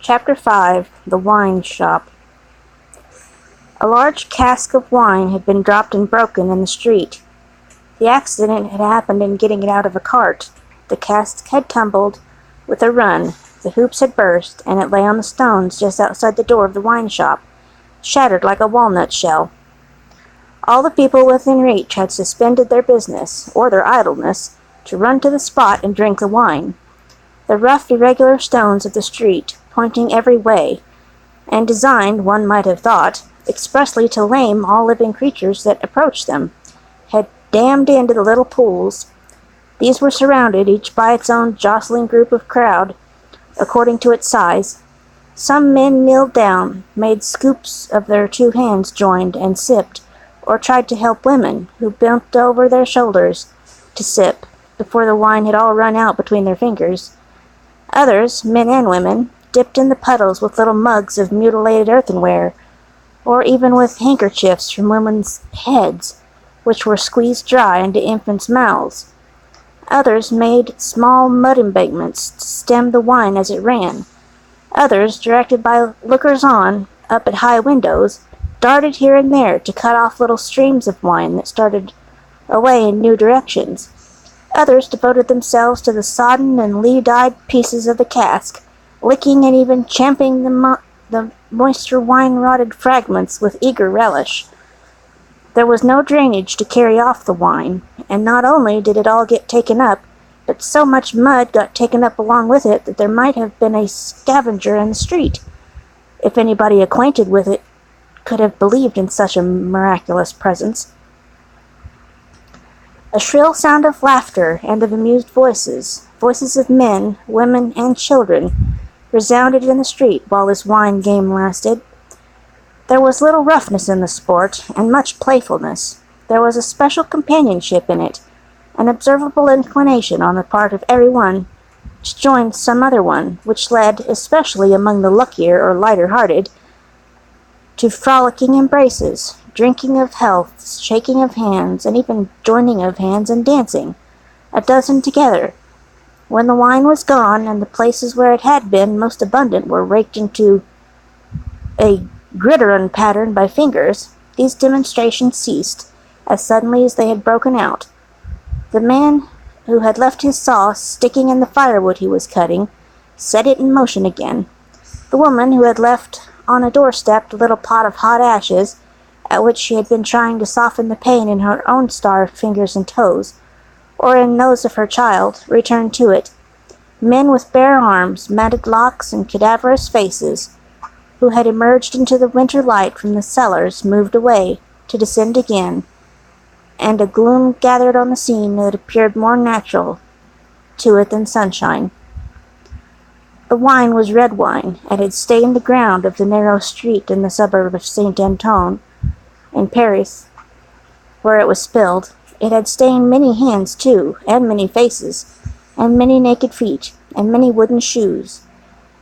Chapter 5 The Wine Shop. A large cask of wine had been dropped and broken in the street. The accident had happened in getting it out of a cart. The cask had tumbled with a run, the hoops had burst, and it lay on the stones just outside the door of the wine shop, shattered like a walnut shell. All the people within reach had suspended their business, or their idleness, to run to the spot and drink the wine. The rough, irregular stones of the street, pointing every way, and designed, one might have thought, expressly to lame all living creatures that approached them, had dammed into the little pools. These were surrounded, each by its own jostling group of crowd, according to its size. Some men kneeled down, made scoops of their 2 hands joined, and sipped, or tried to help women, who bent over their shoulders to sip, before the wine had all run out between their fingers. Others, men and women, dipped in the puddles with little mugs of mutilated earthenware, or even with handkerchiefs from women's heads, which were squeezed dry into infants' mouths. Others made small mud embankments to stem the wine as it ran. Others, directed by lookers-on up at high windows, darted here and there to cut off little streams of wine that started away in new directions. Others devoted themselves to the sodden and lee-dyed pieces of the cask, licking and even champing the moisture wine-rotted fragments with eager relish. There was no drainage to carry off the wine, and not only did it all get taken up, but so much mud got taken up along with it that there might have been a scavenger in the street, if anybody acquainted with it could have believed in such a miraculous presence. A shrill sound of laughter and of amused voices of men, women, and children, resounded in the street while this wine game lasted. There was little roughness in the sport, and much playfulness. There was a special companionship in it, an observable inclination on the part of every one to join some other one, which led, especially among the luckier or lighter-hearted, to frolicking embraces, drinking of healths, shaking of hands, and even joining of hands and dancing, a dozen together. When the wine was gone, and the places where it had been most abundant were raked into a gridiron pattern by fingers, these demonstrations ceased, as suddenly as they had broken out. The man who had left his saw sticking in the firewood he was cutting set it in motion again. The woman who had left on a doorstep the little pot of hot ashes, at which she had been trying to soften the pain in her own starved fingers and toes, or in those of her child, returned to it. Men with bare arms, matted locks, and cadaverous faces, who had emerged into the winter light from the cellars, moved away, to descend again, and a gloom gathered on the scene that appeared more natural to it than sunshine. The wine was red wine, and had stained the ground of the narrow street in the suburb of Saint-Antoine, in Paris, where it was spilled. It had stained many hands, too, and many faces, and many naked feet, and many wooden shoes.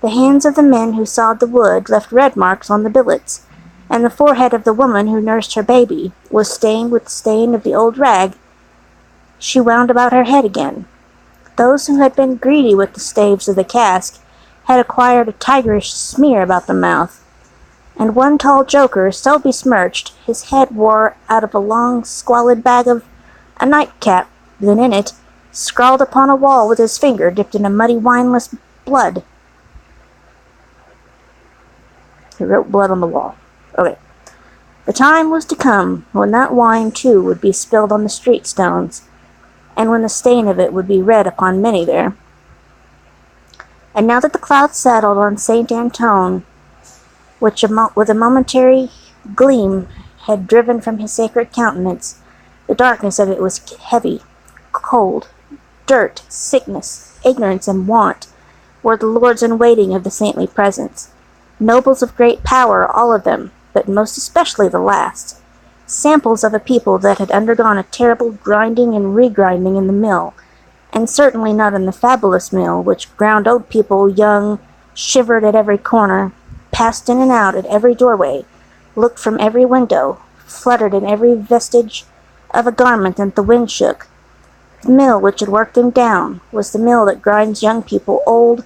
The hands of the men who sawed the wood left red marks on the billets, and the forehead of the woman who nursed her baby was stained with the stain of the old rag she wound about her head again. Those who had been greedy with the staves of the cask had acquired a tigerish smear about the mouth, and one tall joker, so besmirched, his head wore out of a long, squalid bag of a nightcap that in it, scrawled upon a wall with his finger dipped in a muddy wineless blood. He wrote blood on the wall. Okay. The time was to come when that wine, too, would be spilled on the street stones, and when the stain of it would be red upon many there. And now that the clouds settled on Saint-Antoine, which with a momentary gleam had driven from his sacred countenance, the darkness of it was heavy, cold. Dirt, sickness, ignorance, and want were the lords-in-waiting of the saintly presence. Nobles of great power, all of them, but most especially the last. Samples of a people that had undergone a terrible grinding and regrinding in the mill, and certainly not in the fabulous mill, which ground old people young, shivered at every corner, passed in and out at every doorway, looked from every window, fluttered in every vestige of a garment that the wind shook. The mill which had worked them down was the mill that grinds young people old,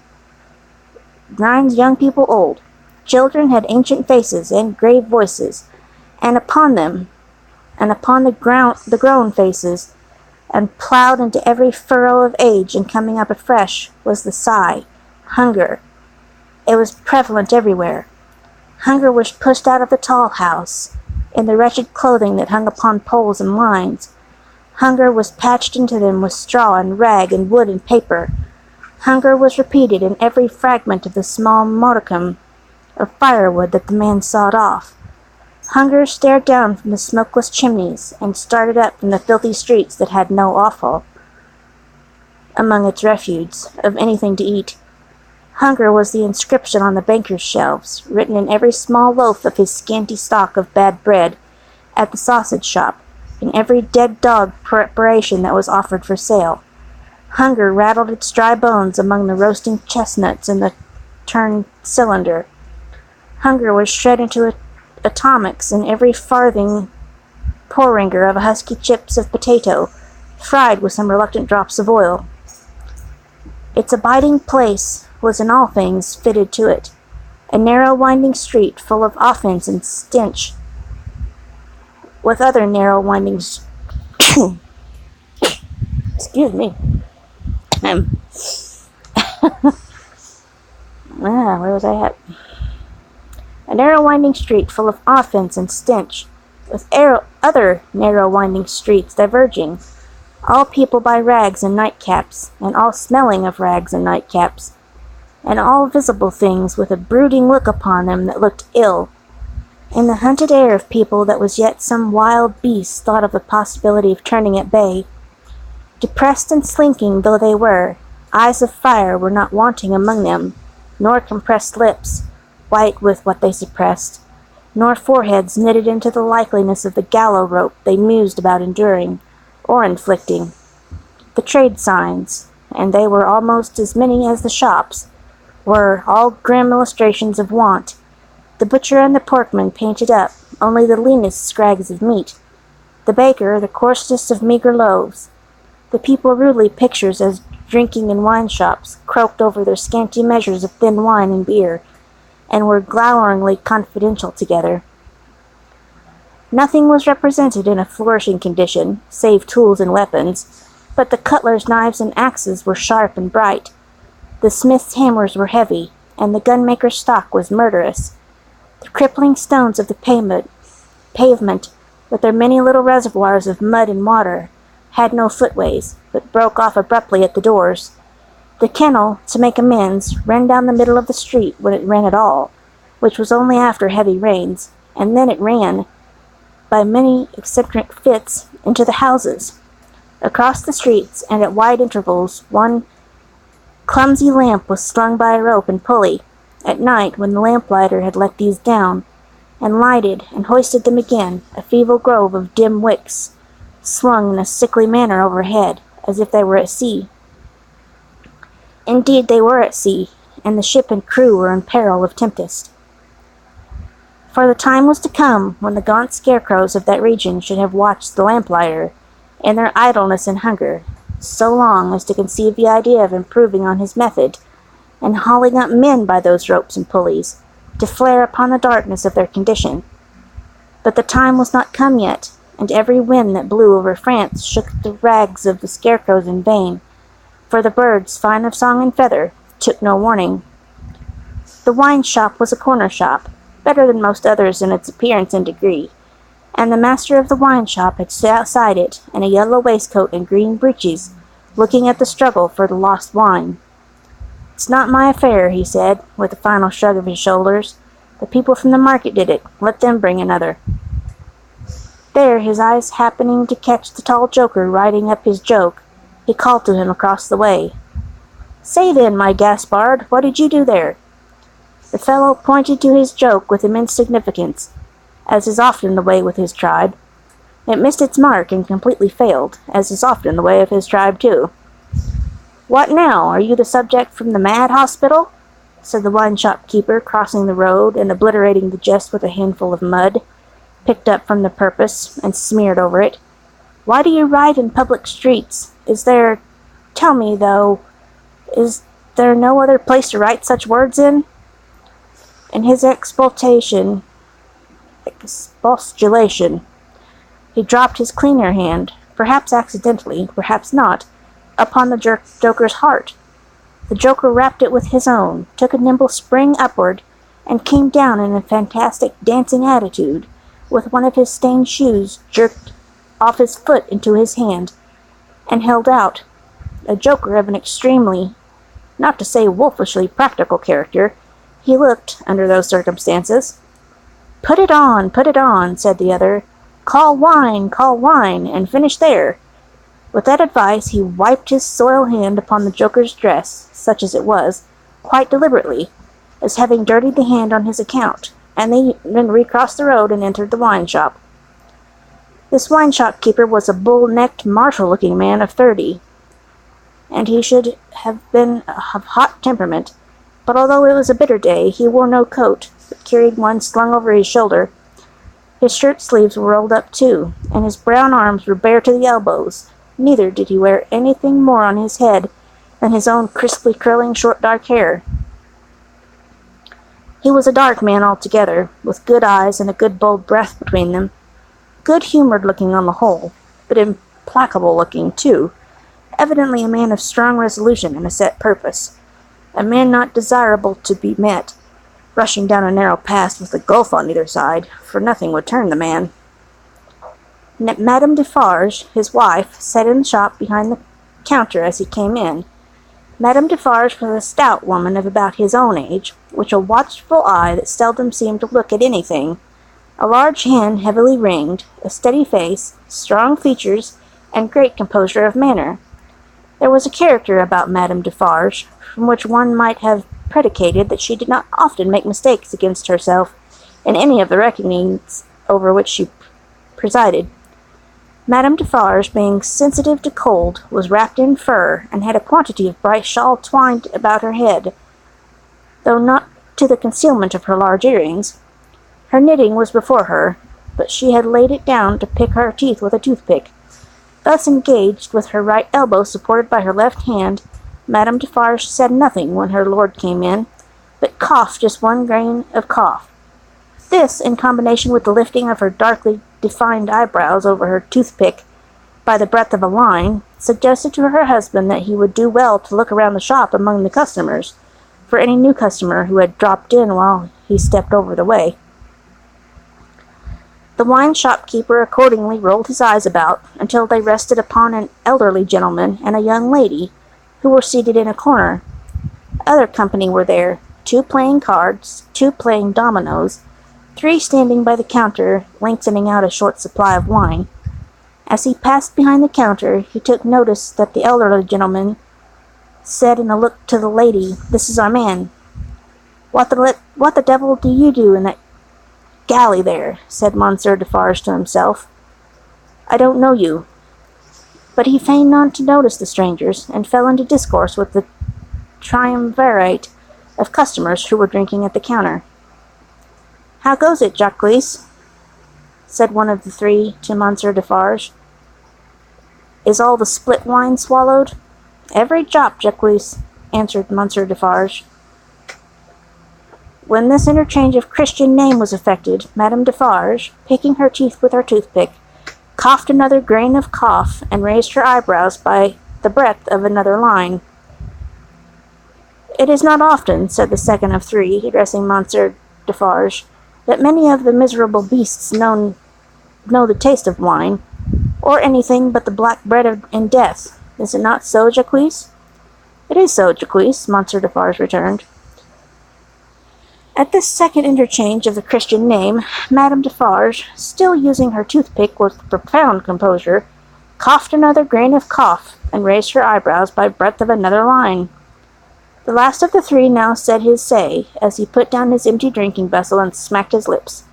grinds young people old. Children had ancient faces and grave voices, and upon them, and upon the grown faces, and plowed into every furrow of age and coming up afresh, was the sigh, hunger. It was prevalent everywhere. Hunger was pushed out of the tall house, in the wretched clothing that hung upon poles and lines. Hunger was patched into them with straw and rag and wood and paper. Hunger was repeated in every fragment of the small modicum of firewood that the man sawed off. Hunger stared down from the smokeless chimneys and started up from the filthy streets that had no offal among its refuse of anything to eat. Hunger was the inscription on the baker's shelves, written in every small loaf of his scanty stock of bad bread, at the sausage shop, in every dead dog preparation that was offered for sale. Hunger rattled its dry bones among the roasting chestnuts in the turned cylinder. Hunger was shred into atomics in every farthing porringer of husky chips of potato, fried with some reluctant drops of oil. Its abiding place was in all things fitted to it, a narrow winding street full of offense and stench, with other narrow windings. Excuse me. Where was I at? A narrow winding street full of offense and stench, with other narrow winding streets diverging, all peopled by rags and nightcaps, and all smelling of rags and nightcaps, and all visible things with a brooding look upon them that looked ill. In the hunted air of people that was yet some wild beast thought of the possibility of turning at bay. Depressed and slinking though they were, eyes of fire were not wanting among them, nor compressed lips, white with what they suppressed, nor foreheads knitted into the likeliness of the gallows rope they mused about enduring, or inflicting. The trade signs, and they were almost as many as the shops, were all grim illustrations of want. The butcher and the porkman painted up, only the leanest scrags of meat. The baker, the coarsest of meagre loaves. The people rudely pictures as drinking in wine shops, croaked over their scanty measures of thin wine and beer, and were gloweringly confidential together. Nothing was represented in a flourishing condition, save tools and weapons, but the cutler's knives and axes were sharp and bright. The smith's hammers were heavy, and the gunmaker's stock was murderous. The crippling stones of the pavement, with their many little reservoirs of mud and water, had no footways, but broke off abruptly at the doors. The kennel, to make amends, ran down the middle of the street when it ran at all, which was only after heavy rains, and then it ran, by many eccentric fits, into the houses. Across the streets, and at wide intervals, one clumsy lamp was slung by a rope and pulley, at night when the lamplighter had let these down, and lighted and hoisted them again, a feeble grove of dim wicks, swung in a sickly manner overhead, as if they were at sea. Indeed they were at sea, and the ship and crew were in peril of tempest. For the time was to come when the gaunt scarecrows of that region should have watched the lamplighter, in their idleness and hunger, so long as to conceive the idea of improving on his method, and hauling up men by those ropes and pulleys, to flare upon the darkness of their condition. But the time was not come yet, and every wind that blew over France shook the rags of the scarecrows in vain, for the birds, fine of song and feather, took no warning. The wine shop was a corner shop, better than most others in its appearance and degree, and the master of the wine shop had stood outside it, in a yellow waistcoat and green breeches, looking at the struggle for the lost wine. "It's not my affair," he said, with a final shrug of his shoulders. "The people from the market did it. Let them bring another." There, his eyes happening to catch the tall joker riding up his joke, he called to him across the way. "Say then, my Gaspard, what did you do there?" The fellow pointed to his joke with immense significance, as is often the way with his tribe. It missed its mark and completely failed, as is often the way of his tribe too. "What now? Are you the subject from the mad hospital?" said the wine-shop keeper, crossing the road and obliterating the jest with a handful of mud, picked up from the purpose and smeared over it. "Why do you ride in public streets? Is there there no other place to write such words in? In his expostulation, he dropped his cleaner hand, perhaps accidentally, perhaps not, upon the Joker's heart. The Joker rapped it with his own, took a nimble spring upward, and came down in a fantastic dancing attitude, with one of his stained shoes jerked off his foot into his hand, and held out. A Joker of an extremely, not to say wolfishly practical character, he looked, under those circumstances. Put it on, said the other. Call wine, and finish there. With that advice, he wiped his soiled hand upon the Joker's dress, such as it was, quite deliberately, as having dirtied the hand on his account, and then recrossed the road and entered the wine shop. This wine shop keeper was a bull-necked, martial-looking man of 30, and he should have been of hot temperament, but although it was a bitter day, he wore no coat, but carried one slung over his shoulder. His shirt sleeves were rolled up too, and his brown arms were bare to the elbows. Neither did he wear anything more on his head than his own crisply curling short dark hair. He was a dark man altogether, with good eyes and a good bold breath between them, good-humored looking on the whole, but implacable looking too, evidently a man of strong resolution and a set purpose, a man not desirable to be met, rushing down a narrow path with a gulf on either side, for nothing would turn the man. Madame Defarge, his wife, sat in the shop behind the counter as he came in. Madame Defarge was a stout woman of about his own age, with a watchful eye that seldom seemed to look at anything, a large hand heavily ringed, a steady face, strong features, and great composure of manner. There was a character about Madame Defarge, from which one might have predicated that she did not often make mistakes against herself in any of the reckonings over which she presided. Madame Defarge, being sensitive to cold, was wrapped in fur, and had a quantity of bright shawl twined about her head, though not to the concealment of her large earrings. Her knitting was before her, but she had laid it down to pick her teeth with a toothpick. Thus engaged, with her right elbow supported by her left hand, Madame Defarge said nothing when her lord came in, but coughed just one grain of cough. This, in combination with the lifting of her darkly defined eyebrows over her toothpick by the breadth of a line, suggested to her husband that he would do well to look around the shop among the customers, for any new customer who had dropped in while he stepped over the way. The wine shopkeeper accordingly rolled his eyes about until they rested upon an elderly gentleman and a young lady, who were seated in a corner. Other company were there, 2 playing cards, 2 playing dominoes, 3 standing by the counter, lengthening out a short supply of wine. As he passed behind the counter, he took notice that the elderly gentleman said in a look to the lady, "This is our man." What the devil do you do in that galley there?" said Monsieur Defarge to himself. "I don't know you." But he feigned not to notice the strangers, and fell into discourse with the triumvirate of customers who were drinking at the counter. "How goes it, Jacques?" said one of the 3 to Monsieur Defarge. "Is all the split wine swallowed?" "Every drop, Jacques," answered Monsieur Defarge. When this interchange of Christian name was effected, Madame Defarge, picking her teeth with her toothpick, coughed another grain of cough, and raised her eyebrows by the breadth of another line. "It is not often," said the second of 3, addressing Monsieur Defarge, "that many of the miserable beasts know the taste of wine, or anything but the black bread and death. Is it not so, Jacques?" "It is so, Jacques," Monsieur Defarge returned. At this second interchange of the Christian name, Madame Defarge, still using her toothpick with profound composure, coughed another grain of cough, and raised her eyebrows by breadth of another line. The last of the 3 now said his say, as he put down his empty drinking vessel and smacked his lips.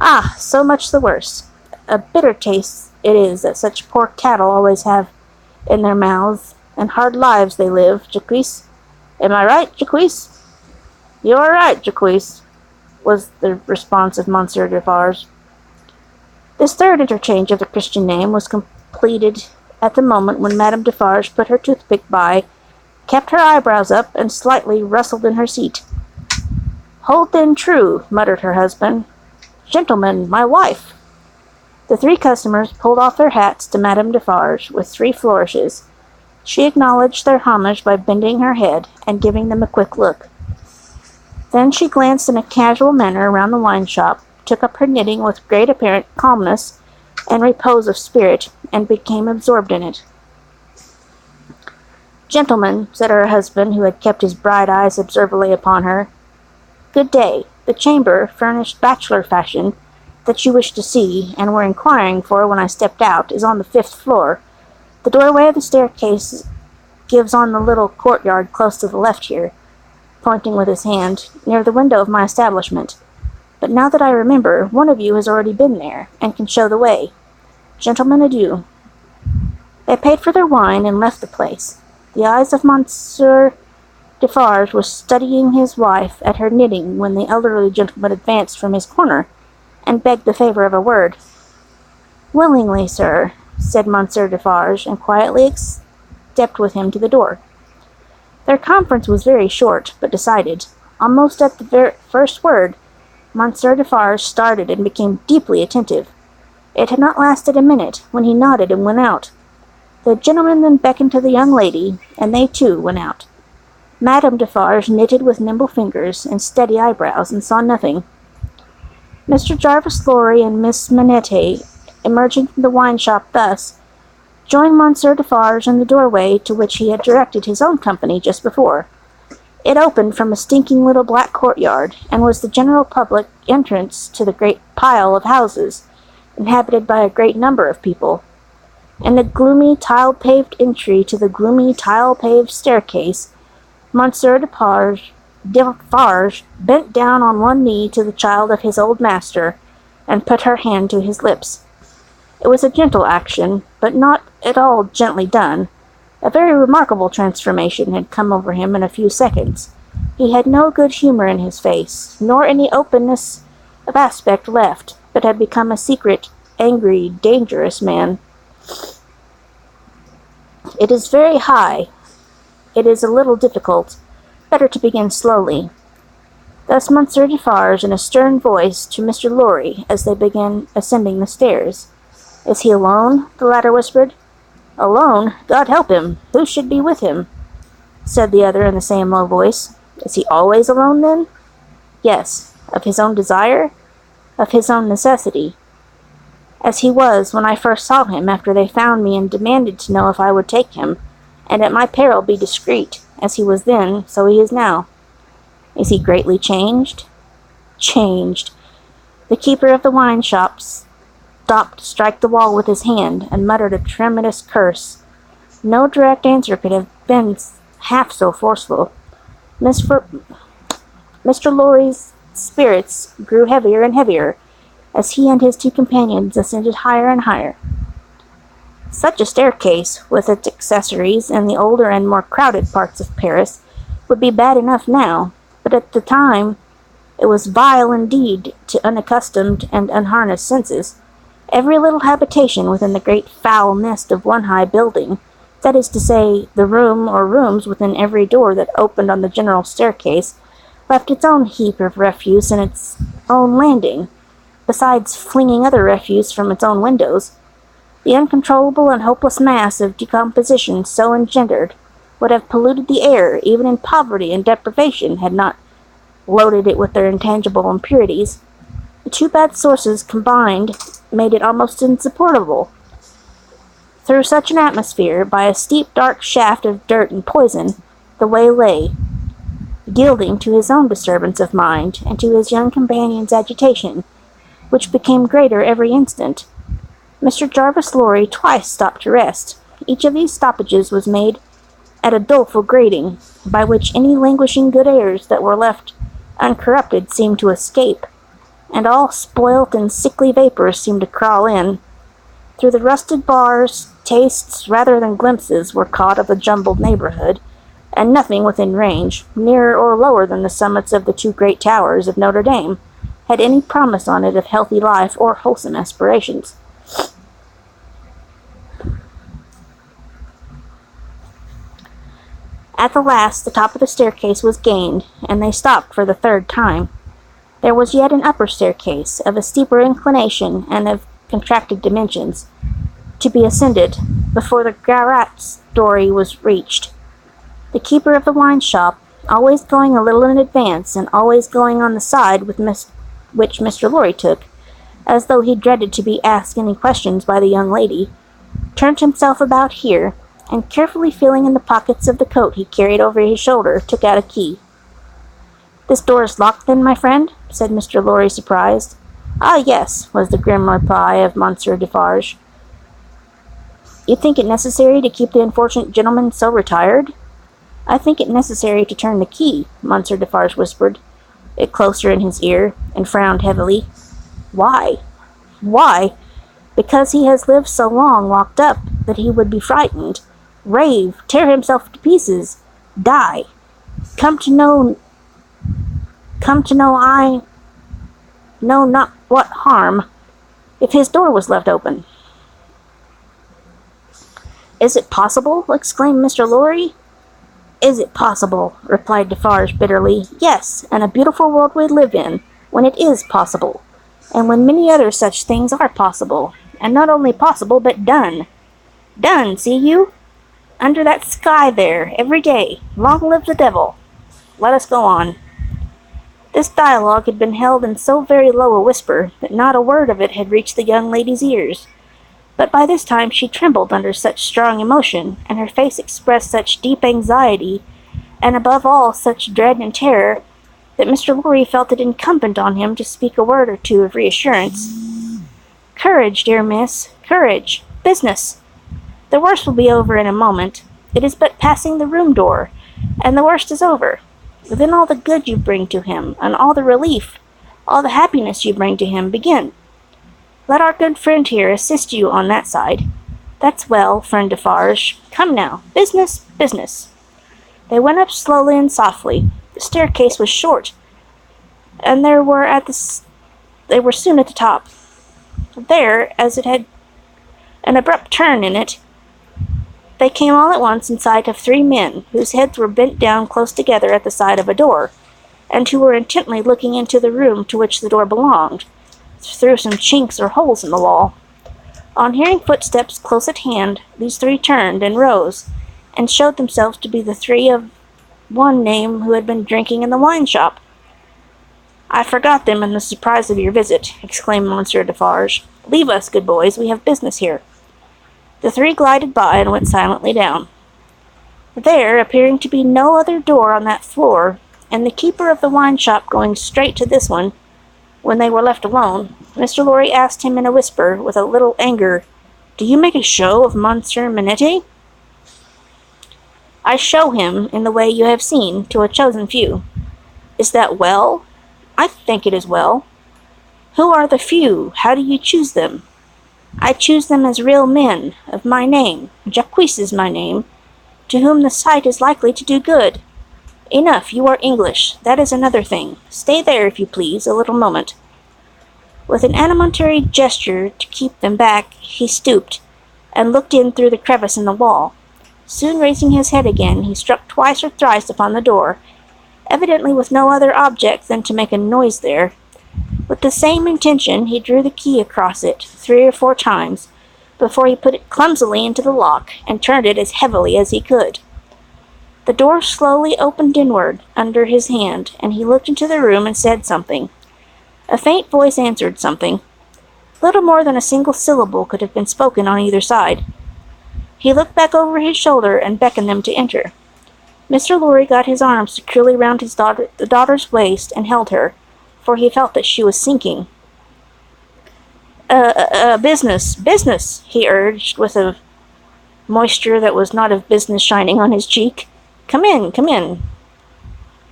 "Ah, so much the worse. A bitter taste it is that such poor cattle always have in their mouths, and hard lives they live, Jacques. Am I right, Jacques?" "You are right, Jacques," was the response of Monsieur Defarge. This third interchange of the Christian name was completed at the moment when Madame Defarge put her toothpick by, kept her eyebrows up and slightly rustled in her seat. "Hold then true," muttered her husband. "Gentlemen, my wife." The three customers pulled off their hats to Madame Defarge with three flourishes. She acknowledged their homage by bending her head and giving them a quick look. Then she glanced in a casual manner around the wine shop, took up her knitting with great apparent calmness and repose of spirit, and became absorbed in it. "Gentlemen," said her husband, who had kept his bright eyes observantly upon her, "good day. The chamber, furnished bachelor fashion, that you wished to see, and were inquiring for when I stepped out, is on the 5th floor. The doorway of the staircase gives on the little courtyard close to the left here," pointing with his hand, "near the window of my establishment. But now that I remember, one of you has already been there, and can show the way. Gentlemen, adieu." They paid for their wine and left the place. The eyes of Monsieur Defarge were studying his wife at her knitting when the elderly gentleman advanced from his corner, and begged the favour of a word. "Willingly, sir," said Monsieur Defarge, and quietly stepped with him to the door. Their conference was very short, but decided. Almost at the first word, Monsieur Defarge started and became deeply attentive. It had not lasted a minute when he nodded and went out. The gentleman then beckoned to the young lady, and they too went out. Madame Defarge knitted with nimble fingers and steady eyebrows, and saw nothing. Mr. Jarvis Lorry and Miss Manette, emerging from the wine shop thus, joined Monsieur Defarge in the doorway to which he had directed his own company just before. It opened from a stinking little black courtyard, and was the general public entrance to the great pile of houses, inhabited by a great number of people. In the gloomy tile-paved entry to the gloomy tile-paved staircase, Monsieur Defarge bent down on one knee to the child of his old master, and put her hand to his lips. It was a gentle action, but not at all gently done. A very remarkable transformation had come over him in a few seconds. He had no good humour in his face, nor any openness of aspect left, but had become a secret, angry, dangerous man. "It is very high. It is a little difficult. Better to begin slowly." Thus Monsieur Defarge, in a stern voice, to Mr. Lorry, as they began ascending the stairs. "Is he alone?" the latter whispered. "Alone? God help him! Who should be with him?" said the other in the same low voice. "Is he always alone, then?" "Yes. Of his own desire?" "Of his own necessity. As he was when I first saw him after they found me and demanded to know if I would take him, and at my peril be discreet. As he was then, so he is now." "Is he greatly changed?" "Changed." The keeper of the wine shop stopped to strike the wall with his hand, and muttered a tremendous curse. No direct answer could have been half so forceful. Mr. Lorry's spirits grew heavier and heavier, as he and his two companions ascended higher and higher. Such a staircase, with its accessories in the older and more crowded parts of Paris, would be bad enough now, but at the time it was vile indeed to unaccustomed and unharnessed senses. Every little habitation within the great foul nest of one high building, that is to say, the room or rooms within every door that opened on the general staircase, left its own heap of refuse in its own landing, besides flinging other refuse from its own windows. The uncontrollable and hopeless mass of decomposition so engendered would have polluted the air, even in poverty and deprivation, had not loaded it with their intangible impurities. The two bad sources combined made it almost insupportable. Through such an atmosphere, by a steep dark shaft of dirt and poison, the way lay, yielding to his own disturbance of mind, and to his young companion's agitation, which became greater every instant. Mr. Jarvis Lorry twice stopped to rest. Each of these stoppages was made at a doleful grating, by which any languishing good airs that were left uncorrupted seemed to escape, and all spoilt and sickly vapours seemed to crawl in. Through the rusted bars, tastes rather than glimpses were caught of the jumbled neighbourhood, and nothing within range, nearer or lower than the summits of the two great towers of Notre Dame, had any promise on it of healthy life or wholesome aspirations. At the last, the top of the staircase was gained, and they stopped for the third time. There was yet an upper staircase, of a steeper inclination and of contracted dimensions, to be ascended, before the garret's story was reached. The keeper of the wine shop, always going a little in advance, and always going on the side which Mr. Lorry took, as though he dreaded to be asked any questions by the young lady, turned himself about here, and carefully feeling in the pockets of the coat he carried over his shoulder, took out a key. "This door is locked, then, my friend?" said Mr. Lorry, surprised. "Ah, yes," was the grim reply of Monsieur Defarge. "You think it necessary to keep the unfortunate gentleman so retired?" "I think it necessary to turn the key," Monsieur Defarge whispered it closer in his ear, and frowned heavily. "Why?" "Why? Because he has lived so long locked up that he would be frightened, rave, tear himself to pieces, die, come to know I know not what harm, if his door was left open." "Is it possible?" exclaimed Mr. Lorry. "Is it possible?" replied Defarge bitterly. "Yes, and a beautiful world we live in, when it is possible, and when many other such things are possible, and not only possible, but done. Done, see you? Under that sky there, every day. Long live the devil! Let us go on." This dialogue had been held in so very low a whisper that not a word of it had reached the young lady's ears. But by this time she trembled under such strong emotion, and her face expressed such deep anxiety, and above all such dread and terror, that Mr. Lorry felt it incumbent on him to speak a word or two of reassurance. "Courage, dear miss, courage! Business! The worst will be over in a moment. It is but passing the room door, and the worst is over. Then all the good you bring to him, and all the relief, all the happiness you bring to him, begin. Let our good friend here assist you on that side. That's well, friend Defarge. Come now, business, business." They went up slowly and softly. The staircase was short, and they were soon at the top. There, as it had an abrupt turn in it, they came all at once in sight of three men, whose heads were bent down close together at the side of a door, and who were intently looking into the room to which the door belonged, through some chinks or holes in the wall. On hearing footsteps close at hand, these three turned and rose, and showed themselves to be the three of one name who had been drinking in the wine shop. "I forgot them in the surprise of your visit," exclaimed Monsieur Defarge. "Leave us, good boys, we have business here." The three glided by and went silently down. There, appearing to be no other door on that floor, and the keeper of the wine shop going straight to this one, when they were left alone, Mr. Lorry asked him in a whisper, with a little anger, "Do you make a show of Monsieur Manette?" "I show him, in the way you have seen, to a chosen few." "Is that well?" "I think it is well." "Who are the few? How do you choose them?" "I choose them as real men, of my name, Jacques is my name, to whom the sight is likely to do good. Enough, you are English, that is another thing. Stay there, if you please, a little moment." With an animatory gesture to keep them back, he stooped, and looked in through the crevice in the wall. Soon raising his head again, he struck twice or thrice upon the door, evidently with no other object than to make a noise there. With the same intention, he drew the key across it 3 or 4 times, before he put it clumsily into the lock, and turned it as heavily as he could. The door slowly opened inward under his hand, and he looked into the room and said something. A faint voice answered something. Little more than a single syllable could have been spoken on either side. He looked back over his shoulder and beckoned them to enter. Mr. Lorry got his arm securely round the daughter's waist and held her, for he felt that she was sinking. Business, he urged, with a moisture that was not of business shining on his cheek. Come in.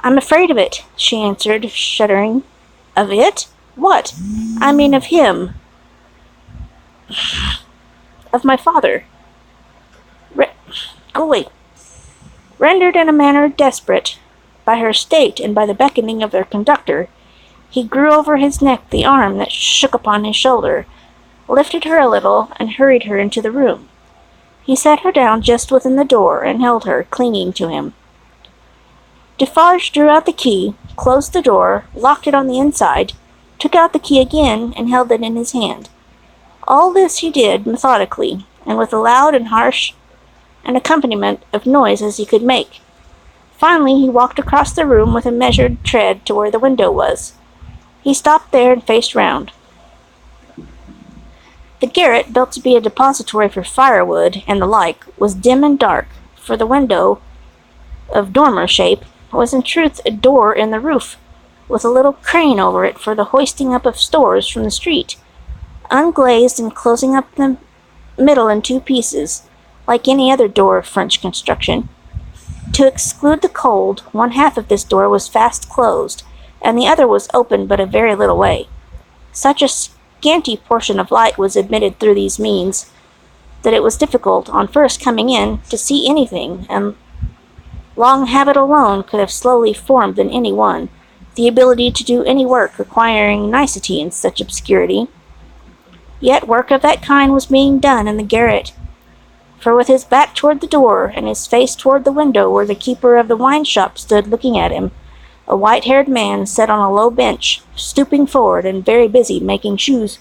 I'm afraid of it, she answered, shuddering. Of it? What? I mean of him. Of my father. Go away. Rendered in a manner desperate by her state and by the beckoning of their conductor, he drew over his neck the arm that shook upon his shoulder, lifted her a little, and hurried her into the room. He set her down just within the door, and held her, clinging to him. Defarge drew out the key, closed the door, locked it on the inside, took out the key again, and held it in his hand. All this he did methodically, and with a loud and harsh an accompaniment of noise as he could make. Finally, he walked across the room with a measured tread to where the window was. He stopped there and faced round. The garret, built to be a depository for firewood and the like, was dim and dark, for the window, of dormer shape, was in truth a door in the roof, with a little crane over it for the hoisting up of stores from the street, unglazed and closing up the middle in two pieces, like any other door of French construction. To exclude the cold, one half of this door was fast closed, and the other was open but a very little way. Such a scanty portion of light was admitted through these means, that it was difficult, on first coming in, to see anything, and long habit alone could have slowly formed in any one the ability to do any work requiring nicety in such obscurity. Yet work of that kind was being done in the garret, for with his back toward the door and his face toward the window where the keeper of the wine shop stood looking at him, a white-haired man sat on a low bench, stooping forward and very busy making shoes.